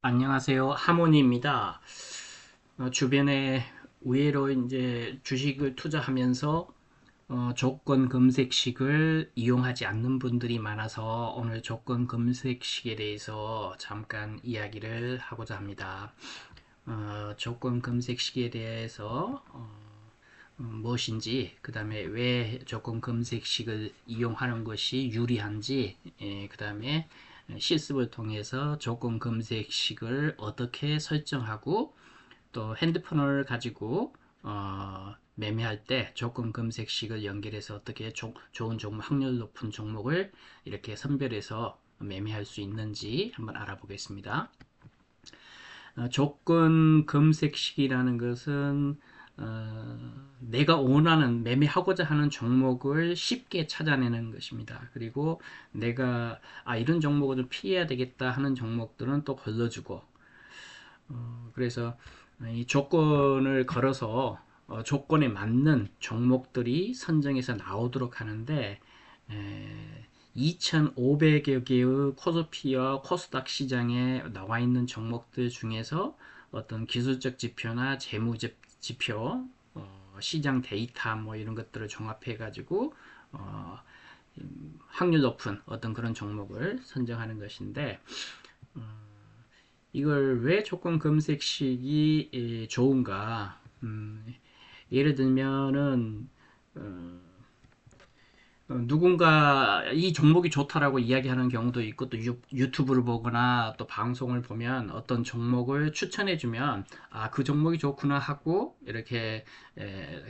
안녕하세요. 하모니입니다. 주변에 의외로 이제 주식을 투자하면서 조건 검색식을 이용하지 않는 분들이 많아서 오늘 조건 검색식에 대해서 잠깐 이야기를 하고자 합니다. 조건 검색식에 대해서 무엇인지, 그 다음에 왜 조건 검색식을 이용하는 것이 유리한지, 그 다음에 실습을 통해서 조건 검색식을 어떻게 설정하고 또 핸드폰을 가지고 매매할 때 조건 검색식을 연결해서 어떻게 좋은 종목, 확률 높은 종목을 이렇게 선별해서 매매할 수 있는지 한번 알아보겠습니다. 조건 검색식이라는 것은 내가 원하는 매매하고자 하는 종목을 쉽게 찾아내는 것입니다. 그리고 내가 이런 종목을 좀 피해야 되겠다 하는 종목들은 또 걸러주고, 그래서 이 조건을 걸어서 조건에 맞는 종목들이 선정해서 나오도록 하는데, 2,500여 개의 코스피와 코스닥 시장에 나와 있는 종목들 중에서 어떤 기술적 지표나 재무적 지표, 시장 데이터 뭐 이런 것들을 종합해 가지고 어, 확률 높은 어떤 그런 종목을 선정하는 것인데, 이걸 왜 조건 검색식이 좋은가? 예를 들면은 누군가 이 종목이 좋다라고 이야기하는 경우도 있고, 또 유튜브를 보거나 또 방송을 보면 어떤 종목을 추천해주면 그 종목이 좋구나 하고 이렇게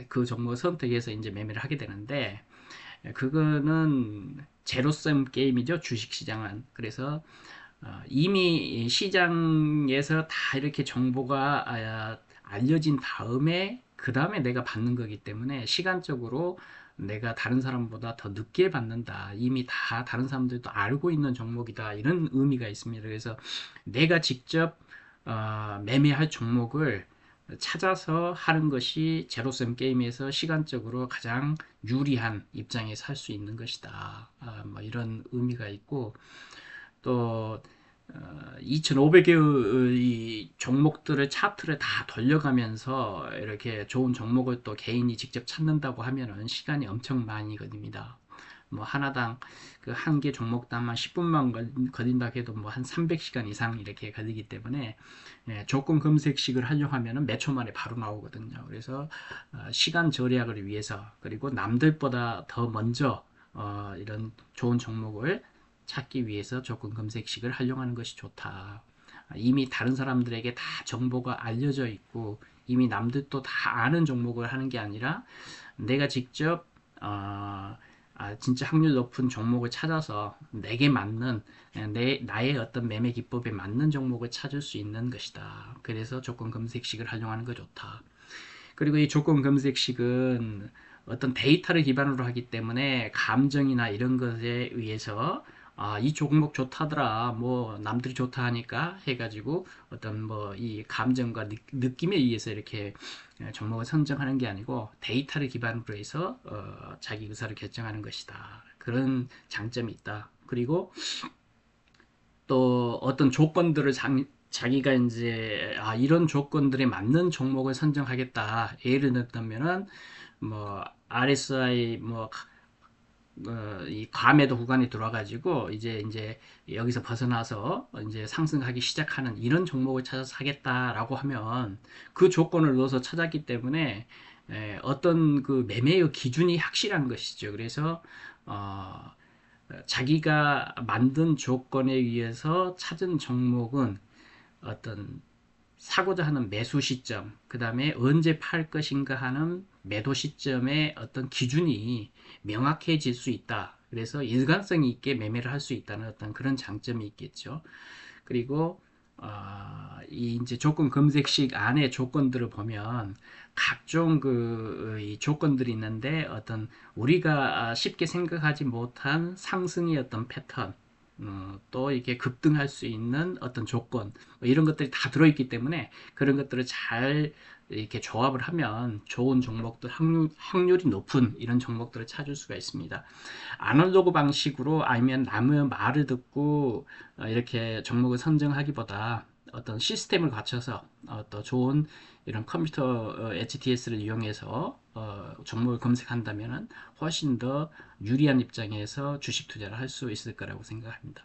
그 종목을 선택해서 이제 매매를 하게 되는데, 그거는 제로섬 게임이죠, 주식시장은. 그래서 이미 시장에서 다 이렇게 정보가 알려진 다음에 그 다음에 내가 받는 거기 때문에 시간적으로 내가 다른 사람보다 더 늦게 받는다. 이미 다 다른 사람들도 알고 있는 종목이다. 이런 의미가 있습니다. 그래서 내가 직접 매매할 종목을 찾아서 하는 것이 제로섬 게임에서 시간적으로 가장 유리한 입장에서 할 수 있는 것이다. 뭐 이런 의미가 있고, 또 2,500개의 종목들을 차트를 다 돌려가면서 이렇게 좋은 종목을 또 개인이 직접 찾는다고 하면은 시간이 엄청 많이 걸립니다. 뭐 하나당 그 한 개 종목당 한 10분만 걸린다 해도 뭐 한 300시간 이상 이렇게 걸리기 때문에 조건 검색식을 하려고 하면은 몇 초 만에 바로 나오거든요. 그래서 시간 절약을 위해서, 그리고 남들보다 더 먼저 이런 좋은 종목을 찾기 위해서 조건 검색식을 활용하는 것이 좋다. 이미 다른 사람들에게 다 정보가 알려져 있고 이미 남들도 다 아는 종목을 하는 게 아니라 내가 직접 진짜 확률 높은 종목을 찾아서 내게 맞는, 나의 어떤 매매 기법에 맞는 종목을 찾을 수 있는 것이다. 그래서 조건 검색식을 활용하는 거 좋다. 그리고 이 조건 검색식은 어떤 데이터를 기반으로 하기 때문에 감정이나 이런 것에 의해서 이 종목 좋다더라, 뭐 남들이 좋다 하니까 해가지고 어떤 뭐 이 감정과 느낌에 의해서 이렇게 종목을 선정하는 게 아니고 데이터를 기반으로 해서 자기 의사를 결정하는 것이다. 그런 장점이 있다. 그리고 또 어떤 조건들을 자기가 이제 이런 조건들에 맞는 종목을 선정하겠다. 예를 들면은 뭐 RSI 뭐 이 과매도 구간에 들어와가지고 이제 여기서 벗어나서 이제 상승하기 시작하는 이런 종목을 찾아서 하겠다라고 하면 그 조건을 넣어서 찾았기 때문에 어떤 그 매매의 기준이 확실한 것이죠. 그래서 어, 자기가 만든 조건에 의해서 찾은 종목은 어떤 사고자 하는 매수 시점, 그 다음에 언제 팔 것인가 하는 매도 시점의 어떤 기준이 명확해질 수 있다. 그래서 일관성 있게 매매를 할 수 있다는 어떤 그런 장점이 있겠죠. 그리고 이 이제 조건 검색식 안에 조건들을 보면 각종 이 조건들이 있는데 어떤 우리가 쉽게 생각하지 못한 상승의 어떤 패턴, 또 이렇게 급등할 수 있는 어떤 조건, 뭐 이런 것들이 다 들어있기 때문에 그런 것들을 잘 이렇게 조합을 하면 좋은 종목들, 확률이 높은 이런 종목들을 찾을 수가 있습니다. 아날로그 방식으로 아니면 남의 말을 듣고 이렇게 종목을 선정하기보다 어떤 시스템을 갖춰서 또 좋은 이런 컴퓨터 HTS를 이용해서 종목을 검색한다면 훨씬 더 유리한 입장에서 주식 투자를 할 수 있을 거라고 생각합니다.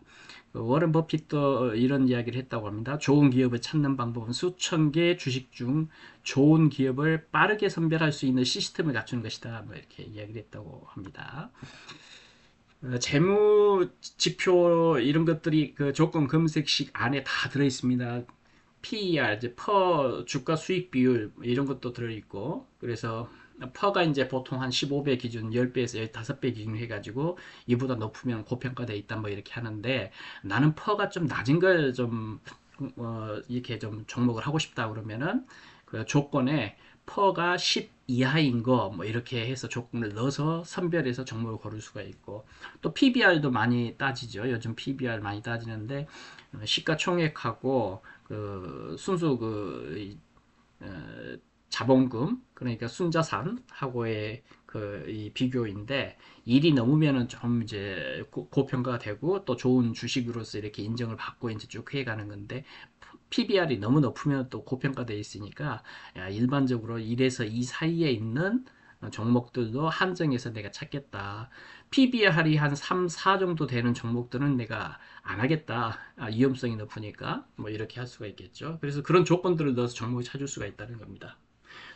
워런 버핏도 이런 이야기를 했다고 합니다. 좋은 기업을 찾는 방법은 수천 개 주식 중 좋은 기업을 빠르게 선별할 수 있는 시스템을 갖추는 것이다. 뭐 이렇게 이야기를 했다고 합니다. 재무 지표 이런 것들이 그 조건 검색식 안에 다 들어 있습니다. PER, 이제 퍼 주가 수익 비율 이런 것도 들어 있고, 그래서 퍼가 이제 보통 한 15배 기준, 10배에서 15배 기준 해가지고 이보다 높으면 고평가돼 있다 뭐 이렇게 하는데, 나는 퍼가 좀 낮은 걸 좀 이렇게 좀 종목을 하고 싶다 그러면은 그 조건에 퍼가 10 이하인 거 뭐 이렇게 해서 조건을 넣어서 선별해서 종목을 고를 수가 있고, 또 PBR도 많이 따지죠. 요즘 PBR 많이 따지는데 시가총액하고 그 순수 그 자본금, 그러니까 순자산하고의 그 이 비교인데, 일이 넘으면은 좀 이제 고평가가 되고 또 좋은 주식으로서 이렇게 인정을 받고 이제 쭉 해가는 건데, PBR이 너무 높으면 또 고평가돼 있으니까 일반적으로 1에서 2 사이에 있는 종목들도 한정해서 내가 찾겠다. PBR이 한 3, 4 정도 되는 종목들은 내가 안 하겠다. 위험성이 높으니까 뭐 이렇게 할 수가 있겠죠. 그래서 그런 조건들을 넣어서 종목을 찾을 수가 있다는 겁니다.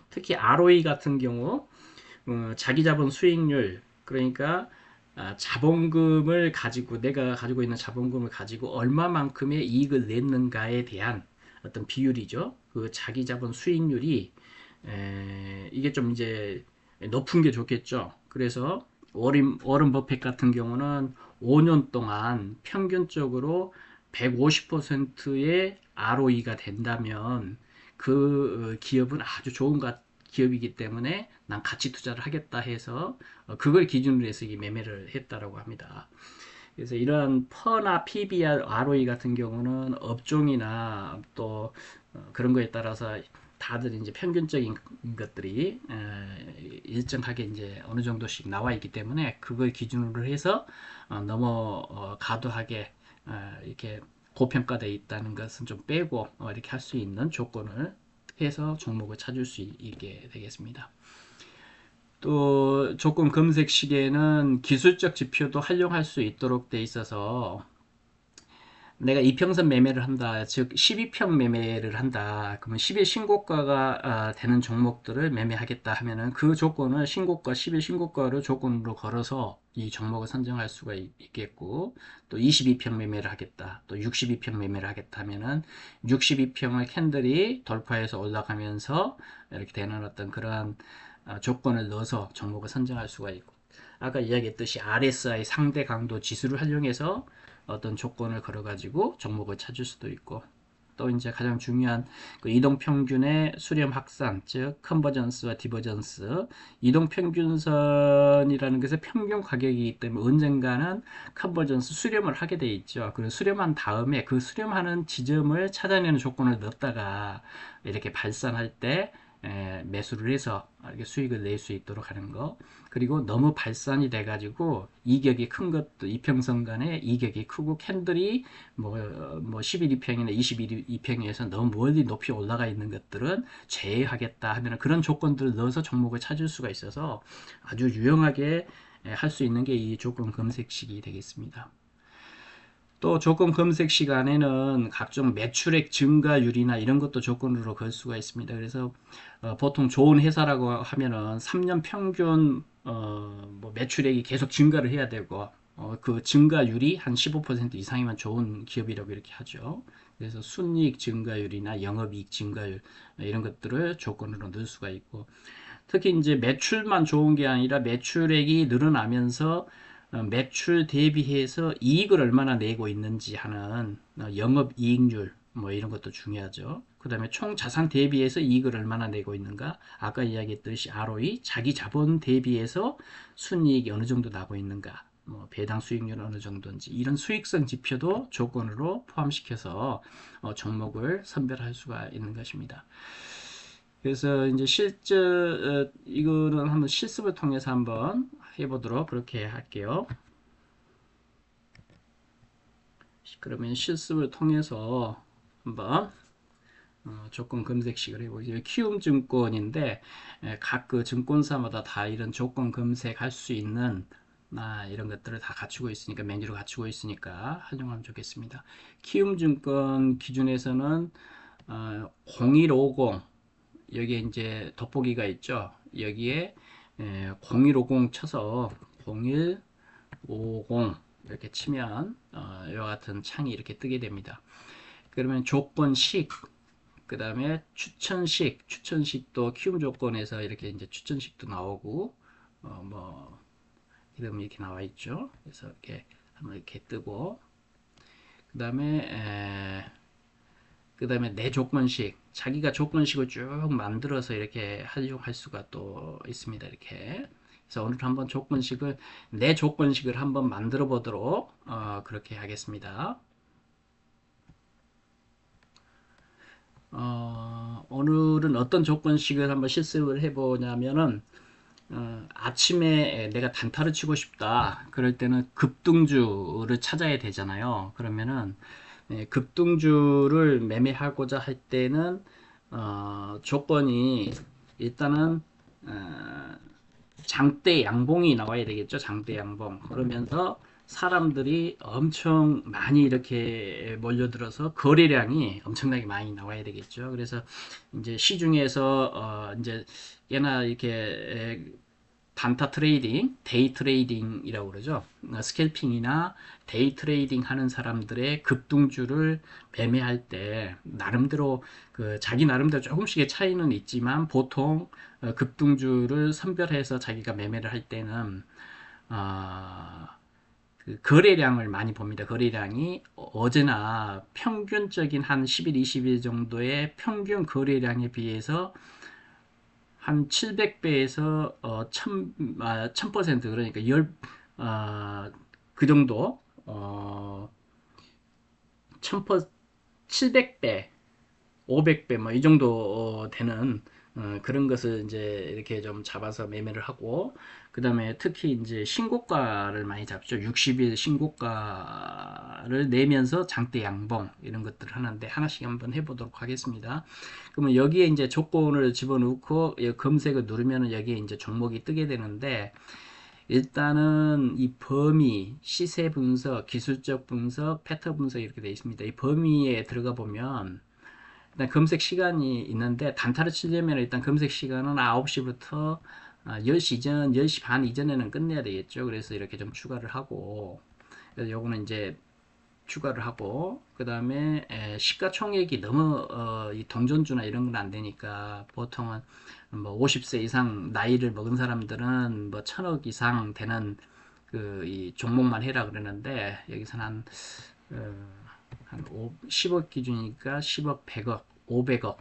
특히 ROE 같은 경우 자기 자본 수익률, 그러니까 자본금을 가지고, 내가 가지고 있는 자본금을 가지고 얼마만큼의 이익을 냈는가에 대한 어떤 비율이죠. 그 자기 자본 수익률이 이게 좀 이제 높은 게 좋겠죠. 그래서 워런 버핏 같은 경우는 5년 동안 평균적으로 150%의 ROE가 된다면 그 기업은 아주 좋은 기업이기 때문에 난 가치 투자를 하겠다 해서 그걸 기준으로 해서 매매를 했다라고 합니다. 그래서 이러한 퍼나 PBR, ROE 같은 경우는 업종이나 또 그런 거에 따라서 다들 이제 평균적인 것들이 일정하게 이제 어느 정도씩 나와 있기 때문에 그걸 기준으로 해서 너무 과도하게 이렇게 고평가되어 있다는 것은 좀 빼고 이렇게 할 수 있는 조건을 해서 종목을 찾을 수 있게 되겠습니다. 또 조건 검색 시에는 기술적 지표도 활용할 수 있도록 돼 있어서, 내가 이평선 매매를 한다, 즉 12평 매매를 한다, 그러면 10일 신고가가 되는 종목들을 매매하겠다 하면은 그 조건을 신고가, 10일 신고가를 조건으로 걸어서 이 종목을 선정할 수가 있겠고, 또 22평 매매를 하겠다, 또 62평 매매를 하겠다 하면은 62평을 캔들이 돌파해서 올라가면서 이렇게 되는 어떤 그러한 조건을 넣어서 종목을 선정할 수가 있고, 아까 이야기했듯이 RSI 상대 강도 지수를 활용해서 어떤 조건을 걸어가지고 종목을 찾을 수도 있고, 또 이제 가장 중요한 그 이동평균의 수렴 확산, 즉 컨버전스와 디버전스, 이동평균선이라는 것은 평균 가격이기 때문에 언젠가는 컨버전스 수렴을 하게 돼 있죠. 그리고 수렴한 다음에 그 수렴하는 지점을 찾아내는 조건을 넣었다가 이렇게 발산할 때 매수를 해서 이렇게 수익을 낼 수 있도록 하는 거. 그리고 너무 발산이 돼가지고 이격이 큰 것도, 이평선 간에 이격이 크고 캔들이 뭐 11이평이나 22평에서 너무 멀리 높이 올라가 있는 것들은 제외하겠다 하면 그런 조건들을 넣어서 종목을 찾을 수가 있어서 아주 유용하게 할 수 있는 게 이 조건 검색식이 되겠습니다. 또 조건 검색 시간에는 각종 매출액 증가율이나 이런 것도 조건으로 걸 수가 있습니다. 그래서 보통 좋은 회사라고 하면은 3년 평균 뭐 매출액이 계속 증가를 해야 되고 그 증가율이 한 15% 이상이면 좋은 기업이라고 이렇게 하죠. 그래서 순이익 증가율이나 영업이익 증가율 이런 것들을 조건으로 넣을 수가 있고, 특히 이제 매출만 좋은 게 아니라 매출액이 늘어나면서 매출 대비해서 이익을 얼마나 내고 있는지 하는 영업이익률 뭐 이런 것도 중요하죠. 그 다음에 총 자산 대비해서 이익을 얼마나 내고 있는가, 아까 이야기했듯이 ROE, 자기 자본 대비해서 순이익이 어느 정도 나고 있는가, 뭐 배당 수익률 어느 정도인지, 이런 수익성 지표도 조건으로 포함시켜서 종목을 선별할 수가 있는 것입니다. 그래서 이제 이거는 한번 실습을 통해서 한번 해보도록 그렇게 할게요. 그러면 실습을 통해서 한번 조건 검색식을 해보죠. 키움증권인데 각 그 증권사마다 다 이런 조건 검색할 수 있는 이런 것들을 다 갖추고 있으니까 메뉴를 갖추고 있으니까 활용하면 좋겠습니다. 키움증권 기준에서는 0150 여기에 이제 돋보기가 있죠. 여기에 0150 쳐서 0150 이렇게 치면 이와 같은 창이 이렇게 뜨게 됩니다. 그러면 조건식 그 다음에 추천식도 키움 조건에서 이렇게 이제 추천식도 나오고 뭐 이름이 이렇게 나와 있죠. 그래서 이렇게 한번 이렇게 뜨고 그 다음에 내 조건식 자기가 조건식을 쭉 만들어서 이렇게 활용할 수가 또 있습니다. 이렇게 그래서 오늘 한번 내 조건식을 한번 만들어 보도록 그렇게 하겠습니다. 오늘은 어떤 조건식을 한번 실습을 해보냐면은 아침에 내가 단타를 치고 싶다 그럴 때는 급등주를 찾아야 되잖아요. 그러면은 급등주를 매매하고자 할 때는 조건이 일단은 장대 양봉이 나와야 되겠죠. 장대 양봉. 그러면서 사람들이 엄청 많이 이렇게 몰려들어서 거래량이 엄청나게 많이 나와야 되겠죠. 그래서 이제 시중에서 이제 꽤나 이렇게 단타 트레이딩, 데이 트레이딩이라고 그러죠. 스캘핑이나 데이 트레이딩 하는 사람들의 급등주를 매매할 때 나름대로 자기 나름대로 조금씩의 차이는 있지만 보통 급등주를 선별해서 자기가 매매를 할 때는 어, 그 거래량을 많이 봅니다. 거래량이 어제나 평균적인 한 10일, 20일 정도의 평균 거래량에 비해서 한 700배에서 1000% 그러니까 그 정도 700배 500배 뭐 이 정도 되는 그런 것을 이제 이렇게 좀 잡아서 매매를 하고 그 다음에 특히 이제 신고가를 많이 잡죠. 60일 신고가를 내면서 장대 양봉 이런 것들을 하는데 하나씩 한번 해보도록 하겠습니다. 그러면 여기에 이제 조건을 집어넣고 검색을 누르면 여기에 이제 종목이 뜨게 되는데 일단은 이 범위, 시세 분석, 기술적 분석, 패턴 분석 이렇게 되어 있습니다. 이 범위에 들어가 보면 일단 검색 시간이 있는데 단타를 치려면 일단 검색 시간은 9시부터 10시 이전, 10시 반 이전에는 끝내야 되겠죠. 그래서 이렇게 좀 추가를 하고 그래서 요거는 이제 추가를 하고 그 다음에 시가총액이 너무 이 동전주나 이런 건 안 되니까 보통은 뭐 50세 이상 나이를 먹은 사람들은 뭐 1000억 이상 되는 이 종목만 해라 그러는데 여기서는 한 10억 기준이니까 10억, 100억, 500억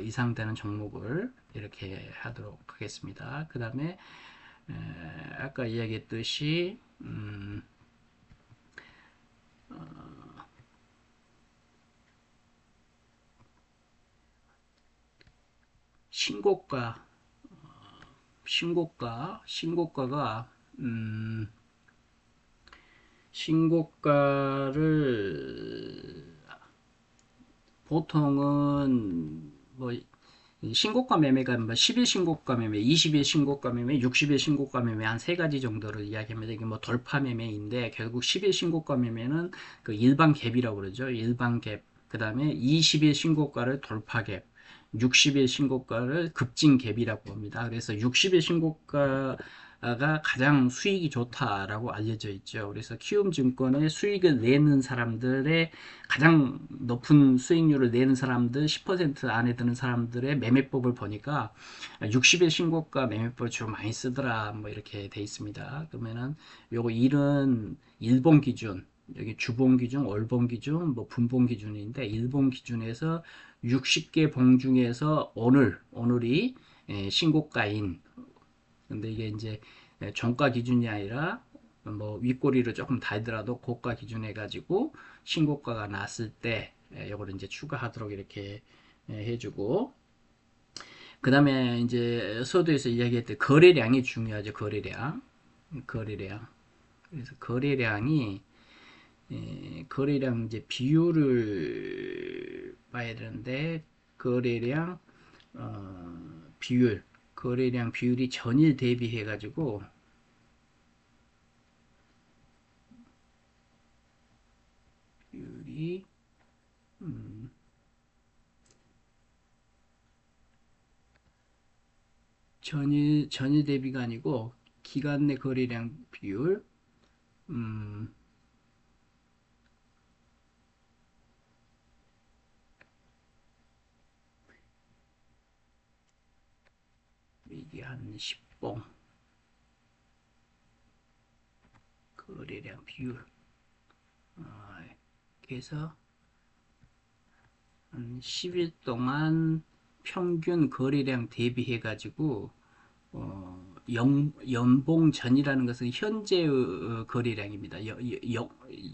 이상 되는 종목을 이렇게 하도록 하겠습니다. 그 다음에 아까 이야기했듯이 신고가, 신고가가 신고가를 보통은 뭐 신고가 매매가 뭐 10일 신고가 매매, 20일 신고가 매매, 60일 신고가 매매 한 세 가지 정도를 이야기합니다. 이게 뭐 돌파 매매인데 결국 10일 신고가 매매는 그 일반 갭이라고 그러죠. 일반 갭. 그 다음에 20일 신고가를 돌파 갭. 60일 신고가를 급진 갭이라고 봅니다. 그래서 60일 신고가가 가장 수익이 좋다라고 알려져 있죠. 그래서 키움증권의 수익을 내는 사람들의 가장 높은 수익률을 내는 사람들 10% 안에 드는 사람들의 매매법을 보니까 60일 신고가 매매법을 주로 많이 쓰더라 뭐 이렇게 돼 있습니다. 그러면은 요거 일은 일본 기준 여기 주봉 기준, 월봉 기준, 뭐 분봉 기준인데 일본 기준에서 60개 봉 중에서 오늘이 신고가인 근데 이게 이제 종가 기준이 아니라 뭐 윗꼬리를 조금 달더라도 고가 기준 해가지고 신고가가 났을 때 요거를 이제 추가하도록 이렇게 해주고 그 다음에 이제 서두에서 이야기했던 거래량이 중요하죠. 거래량 그래서 거래량 이제 비율을 봐야 되는데, 거래량 비율, 거래량 비율이 전일 대비해 가지고 비율이 음, 전일 대비가 아니고 기간 내 거래량 비율. 음, 이게 한 10봉 거래량 비율. 그래서 한 10일 동안 평균 거래량 대비해 가지고 연봉전이라는 것은 현재의 거래량입니다.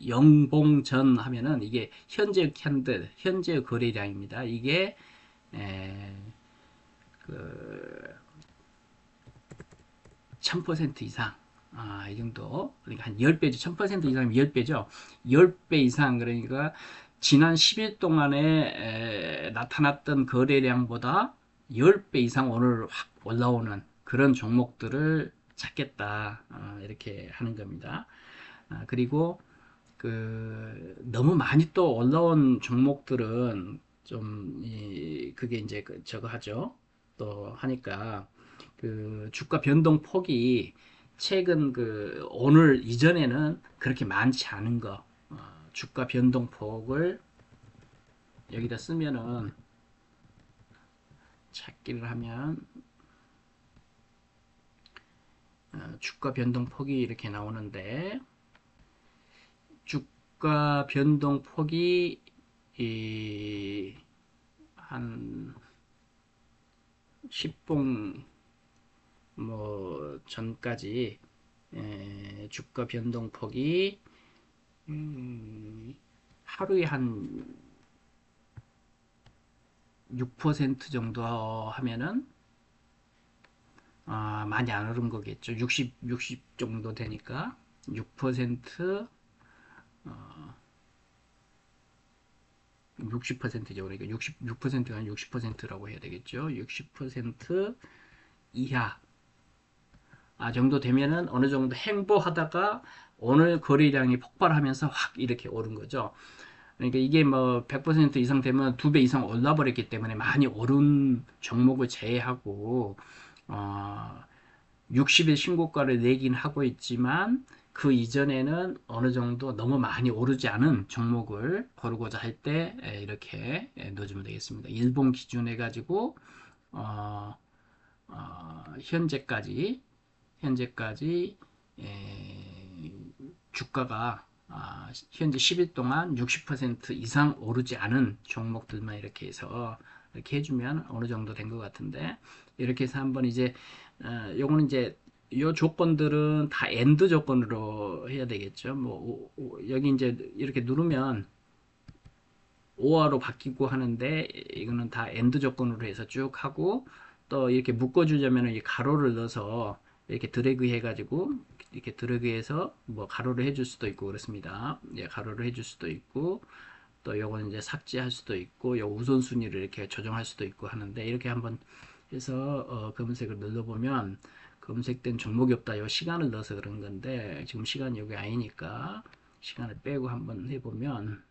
연봉전 하면은 이게 현재 캔들, 현재 거래량입니다. 이게 에, 그 1000% 이상. 이 정도. 그러니까 한 10배죠. 1000% 이상이면 10배죠. 10배 이상. 그러니까 지난 10일 동안에 나타났던 거래량보다 10배 이상 오늘 확 올라오는 그런 종목들을 찾겠다. 이렇게 하는 겁니다. 그리고 너무 많이 또 올라온 종목들은 좀, 그게 이제 저거 하죠. 또 하니까 주가 변동 폭이 최근 오늘 이전에는 그렇게 많지 않은 거, 주가 변동 폭을 여기다 쓰면은 찾기를 하면 주가 변동 폭이 이렇게 나오는데, 주가 변동 폭이 한 10봉 전까지 주가 변동폭이 하루에 한 6% 정도 하면은 많이 안 오른 거겠죠. 60 정도 되니까 6% 60%죠. 그러니까 66%가 아니라 60%라고 해야 되겠죠. 60% 이하 정도 되면은 어느 정도 행보하다가 오늘 거래량이 폭발하면서 확 이렇게 오른 거죠. 그러니까 이게 뭐 100% 이상 되면 2배 이상 올라 버렸기 때문에 많이 오른 종목을 제외하고 60일 신고가를 내긴 하고 있지만 그 이전에는 어느 정도 너무 많이 오르지 않은 종목을 고르고자 할 때 이렇게 넣어주면 되겠습니다. 일본 기준해 가지고 어, 현재까지 주가가 현재 10일 동안 60% 이상 오르지 않은 종목들만 이렇게 해서 이렇게 해주면 어느 정도 된 것 같은데, 이렇게 해서 한번 이제 요거는 이제 요 조건들은 다 엔드 조건으로 해야 되겠죠. 여기 이제 이렇게 누르면 오화로 바뀌고 하는데, 이거는 다 엔드 조건으로 해서 쭉 하고, 또 이렇게 묶어주려면 이 가로를 넣어서 이렇게 드래그 해가지고 이렇게 드래그해서 뭐 가로를 해줄 수도 있고 그렇습니다. 예, 가로를 해줄 수도 있고, 또 요건 이제 삭제할 수도 있고, 요 우선순위를 이렇게 조정할 수도 있고 하는데, 이렇게 한번 해서 검은색을 눌러보면 검색된 종목이 없다. 요 시간을 넣어서 그런 건데 지금 시간이 여기 아니니까 시간을 빼고 한번 해보면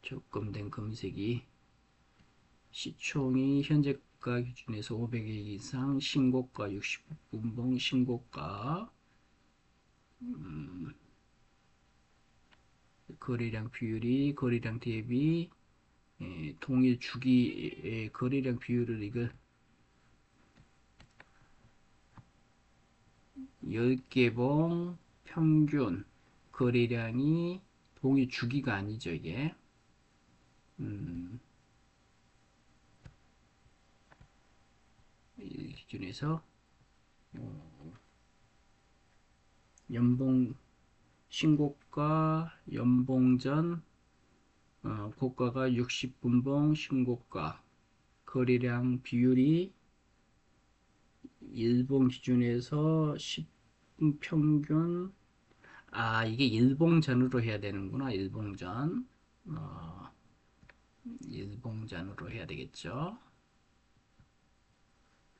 조금된 검색이 시총이 현재가 기준에서 500억 이상, 신고가 60분봉, 신고가 거래량 비율이 거래량 대비 동일 주기 거래량 비율을 이걸 10개봉 평균 거래량이 동일 주기가 아니죠, 이게. 이 기준에서 연봉 신고가 연봉전 고가가 60분봉 신고가 거래량 비율이 일봉 기준에서 10분 평균 이게 일봉전으로 해야 되는구나. 일봉전 어, 일봉잔으로 해야 되겠죠.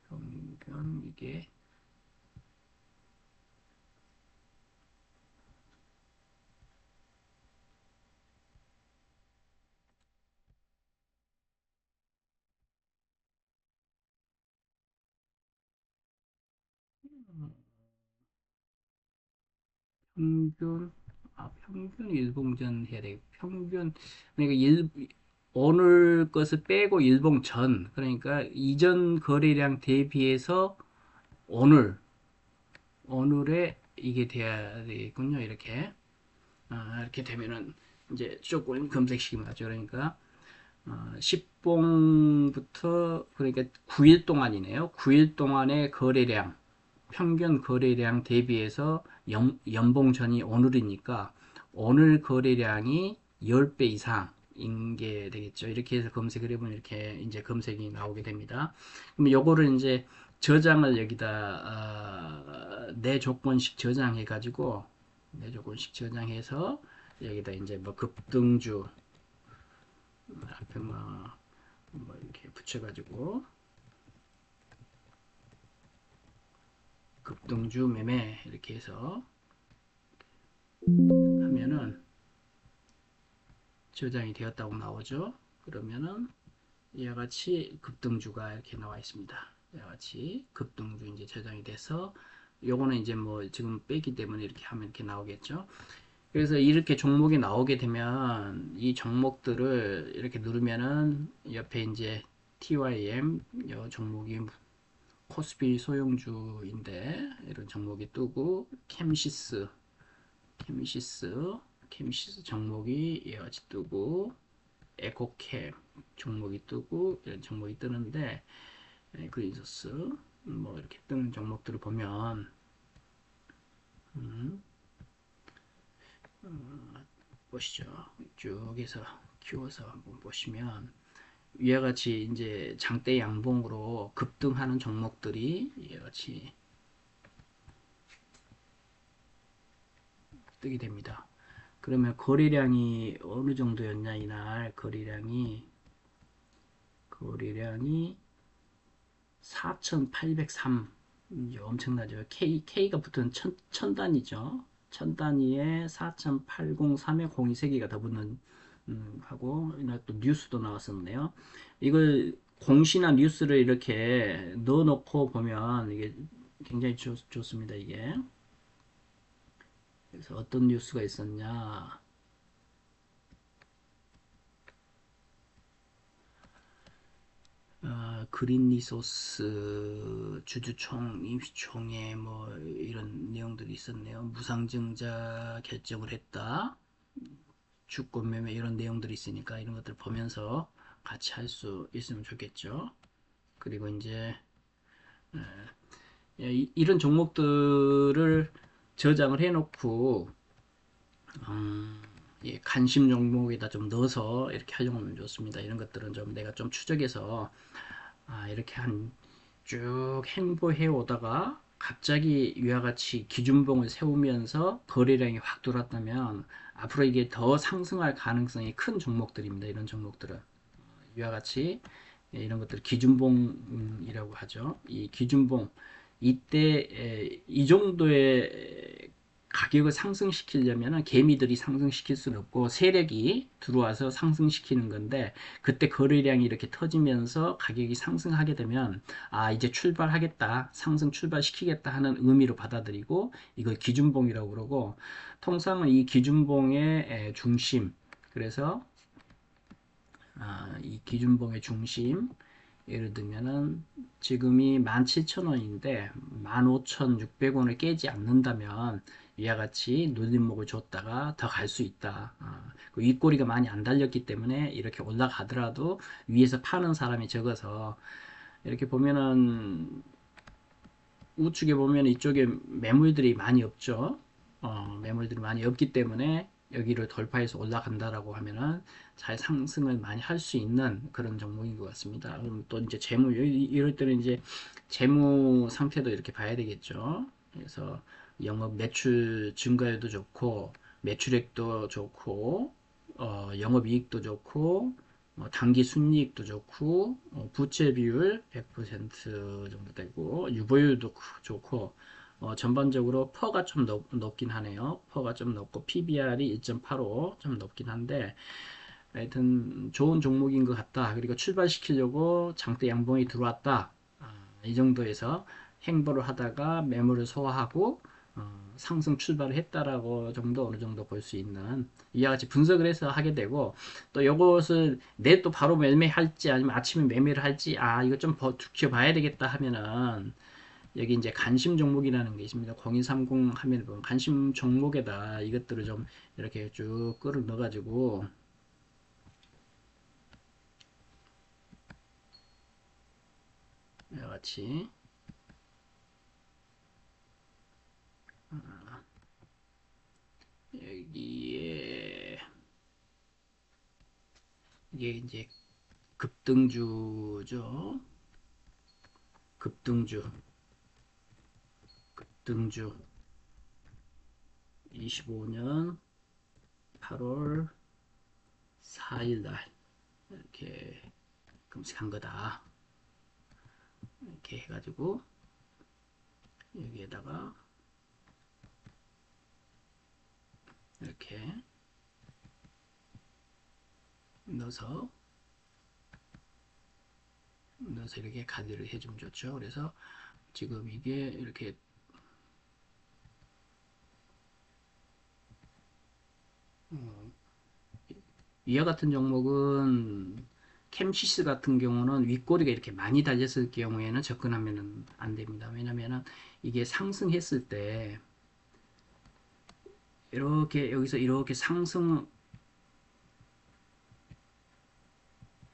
평균 이게 평균 평균 일봉전 해야 돼. 평균 그러니까 오늘 것을 빼고 일봉전 그러니까 이전 거래량 대비해서 오늘 오늘에 이게 돼야 되겠군요. 이렇게 이렇게 되면은 이제 조금 검색식이 맞죠. 그러니까 10봉부터 그러니까 9일 동안이네요. 9일 동안의 거래량 평균 거래량 대비해서 연봉 전이 오늘이니까 오늘 거래량이 10배 이상인 게 되겠죠. 이렇게 해서 검색을 해보면 이렇게 이제 검색이 나오게 됩니다. 그럼 요거를 이제 저장을 여기다 내 조건식 저장해 가지고 내 조건식 저장해서 여기다 이제 뭐 급등주 앞에 뭐 이렇게 붙여가지고 급등주 매매 이렇게 해서 하면은 저장이 되었다고 나오죠. 그러면은 이와 같이 급등주가 이렇게 나와 있습니다. 이와 같이 급등주 이제 저장이 돼서 요거는 이제 뭐 지금 빼기 때문에 이렇게 하면 이렇게 나오겠죠. 그래서 이렇게 종목이 나오게 되면 이 종목들을 이렇게 누르면은 옆에 이제 TYM 요 종목이 코스피 소형주인데 이런 종목이 뜨고 캠시스 캠시스 종목이 이와 같이 뜨고 에코캠 종목이 뜨고 이런 종목이 뜨는데 그린소스 뭐 이렇게 뜨는 종목들을 보면 음, 보시죠. 쭉 해서 키워서 한번 보시면 위와 같이 이제 장대 양봉으로 급등하는 종목들이 이와 같이 뜨게 됩니다. 그러면 거래량이 어느 정도였냐 이날 거래량이 4,803 엄청나죠. K가 붙은 천 단위죠. 천 단위에 4,803에 02 3개가 더 붙는 하고 또 뉴스도 나왔었네요. 이걸 공시나 뉴스를 이렇게 넣어놓고 보면 이게 굉장히 좋습니다. 이게 그래서 어떤 뉴스가 있었냐. 그린 리소스 주주총 임시총회 뭐 이런 내용들이 있었네요. 무상증자 결정을 했다. 주권 매매 이런 내용들이 있으니까 이런 것들 보면서 같이 할 수 있으면 좋겠죠. 그리고 이제 이런 종목들을 저장을 해놓고 관심 종목에다 좀 넣어서 이렇게 활용하면 좋습니다. 이런 것들은 좀 내가 좀 추적해서 이렇게 한 쭉 행보해 오다가 갑자기 위와 같이 기준봉을 세우면서 거래량이 확 돌았다면 앞으로 이게 더 상승할 가능성이 큰 종목들입니다. 이런 종목들은 위와 같이 이런 것들 기준봉이라고 하죠. 이 기준봉 이때 이 정도의 가격을 상승시키려면 개미들이 상승시킬 수는 없고 세력이 들어와서 상승시키는 건데 그때 거래량이 이렇게 터지면서 가격이 상승하게 되면 이제 출발하겠다 상승 출발시키겠다 하는 의미로 받아들이고 이걸 기준봉이라고 그러고 통상은 이 기준봉의 중심 그래서 이 기준봉의 중심 예를 들면은 지금이 17,000원인데 15,600원을 깨지 않는다면 이와 같이 눌림목을 줬다가 더 갈 수 있다. 그 윗꼬리가 많이 안 달렸기 때문에 이렇게 올라가더라도 위에서 파는 사람이 적어서 이렇게 보면은 우측에 보면 이쪽에 매물들이 많이 없죠. 매물들이 많이 없기 때문에 여기를 돌파해서 올라간다라고 하면은 잘 상승을 많이 할 수 있는 그런 종목인 것 같습니다. 그럼 또 이제 재무 이럴 때는 이제 재무 상태도 이렇게 봐야 되겠죠. 그래서 영업 매출 증가에도 좋고 매출액도 좋고 영업이익도 좋고 단기 순이익도 좋고 부채 비율 100% 정도 되고 유보율도 좋고 전반적으로 퍼가 좀 높긴 하네요. 퍼가 좀 높고 PBR이 1.85 좀 높긴 한데 하여튼 좋은 종목인 것 같다. 그리고 출발시키려고 장대 양봉이 들어왔다. 이 정도에서 행보를 하다가 매물을 소화하고 상승 출발을 했다라고 정도 어느 정도 볼 수 있는 이와 같이 분석을 해서 하게 되고 또 요것을 내 또 바로 매매할지 아니면 아침에 매매를 할지 이거 좀 지켜봐야 되겠다 하면은 여기 이제 관심 종목이라는 게 있습니다. 0230 하면 보면 관심 종목에다 이것들을 좀 이렇게 쭉 끌어 넣어가지고 이와 같이 여기에 이게 이제 급등주죠. 급등주 25년 8월 4일 날 이렇게 검색한 거다. 이렇게 해가지고 여기에다가 이렇게 넣어서 이렇게 가드를 해주면 좋죠. 그래서 지금 이게 이렇게 이와 같은 종목은 캠시스 같은 경우는 윗꼬리가 이렇게 많이 달렸을 경우에는 접근하면 안 됩니다. 왜냐면은 이게 상승했을 때 이렇게 여기서 이렇게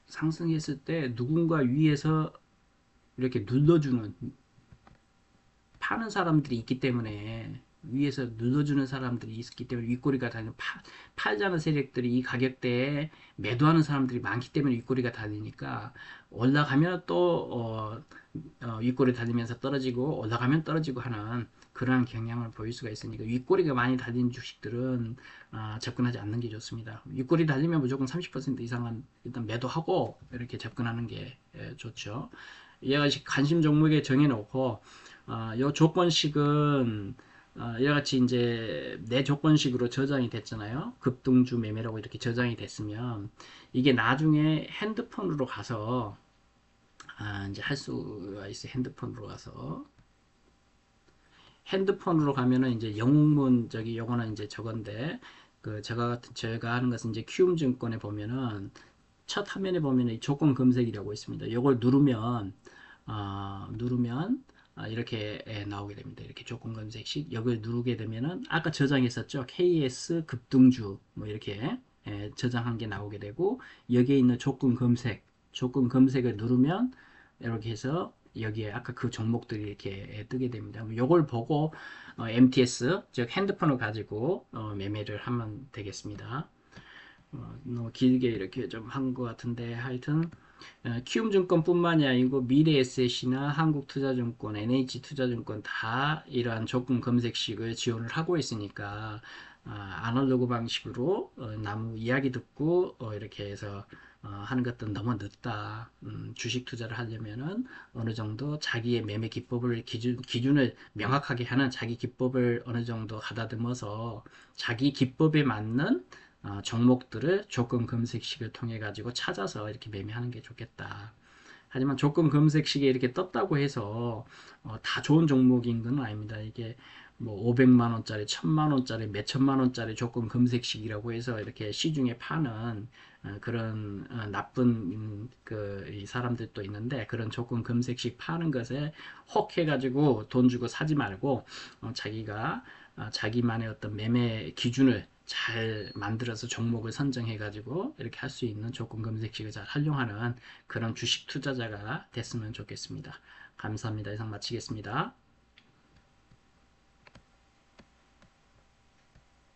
상승했을 때 누군가 위에서 이렇게 눌러주는 파는 사람들이 있기 때문에 위에서 눌러주는 사람들이 있기 때문에 윗꼬리가 달리는 팔자는 세력들이 이 가격대에 매도하는 사람들이 많기 때문에 윗꼬리가 달리니까 올라가면 또 윗꼬리 달리면서 떨어지고 올라가면 떨어지고 하는 그러한 경향을 보일 수가 있으니까 윗꼬리가 많이 달린 주식들은 접근하지 않는 게 좋습니다. 윗꼬리 달리면 무조건 30% 이상은 일단 매도하고 이렇게 접근하는 게 좋죠. 이와 같이 관심 종목에 정해놓고 요 조건식은 이와 같이 이제 내 조건식으로 저장이 됐잖아요. 급등주 매매라고 이렇게 저장이 됐으면 이게 나중에 핸드폰으로 가서 이제 할 수가 있어요. 핸드폰으로 가면은 이제 영문 요거는 이제 저건데 제가 하는 것은 이제 키움증권에 보면은 첫 화면에 보면은 조건 검색이라고 있습니다. 요걸 누르면 이렇게 나오게 됩니다. 이렇게 조건 검색식 여기를 누르게 되면은 아까 저장했었죠. KS 급등주 뭐 이렇게 저장한 게 나오게 되고 여기에 있는 조건 검색을 누르면 이렇게 해서 여기에 아까 그 종목들이 이렇게 뜨게 됩니다. 요걸 보고 MTS 즉 핸드폰을 가지고 매매를 하면 되겠습니다. 너무 길게 이렇게 좀 한 것 같은데 하여튼 키움증권뿐만이 아니고 미래에셋이나 한국투자증권, NH투자증권 다 이러한 조건 검색식을 지원을 하고 있으니까 아날로그 방식으로 나무 이야기 듣고 이렇게 해서 하는 것도 너무 늦다. 주식 투자를 하려면은 어느 정도 자기의 매매 기법을 기준을 명확하게 하는 자기 기법을 어느 정도 가다듬어서 자기 기법에 맞는 종목들을 조건 검색식을 통해 가지고 찾아서 이렇게 매매하는 게 좋겠다. 하지만 조건 검색식에 이렇게 떴다고 해서 다 좋은 종목인 건 아닙니다. 이게 뭐 500만 원짜리, 1000만 원짜리, 몇천만 원짜리 조건 검색식이라고 해서 이렇게 시중에 파는 그런 나쁜 이 사람들도 있는데 그런 조건 검색식 파는 것에 혹해가지고 돈 주고 사지 말고 자기가 자기만의 어떤 매매 기준을 잘 만들어서 종목을 선정해 가지고 이렇게 할 수 있는 조건 검색식을 잘 활용하는 그런 주식 투자자가 됐으면 좋겠습니다. 감사합니다. 이상 마치겠습니다.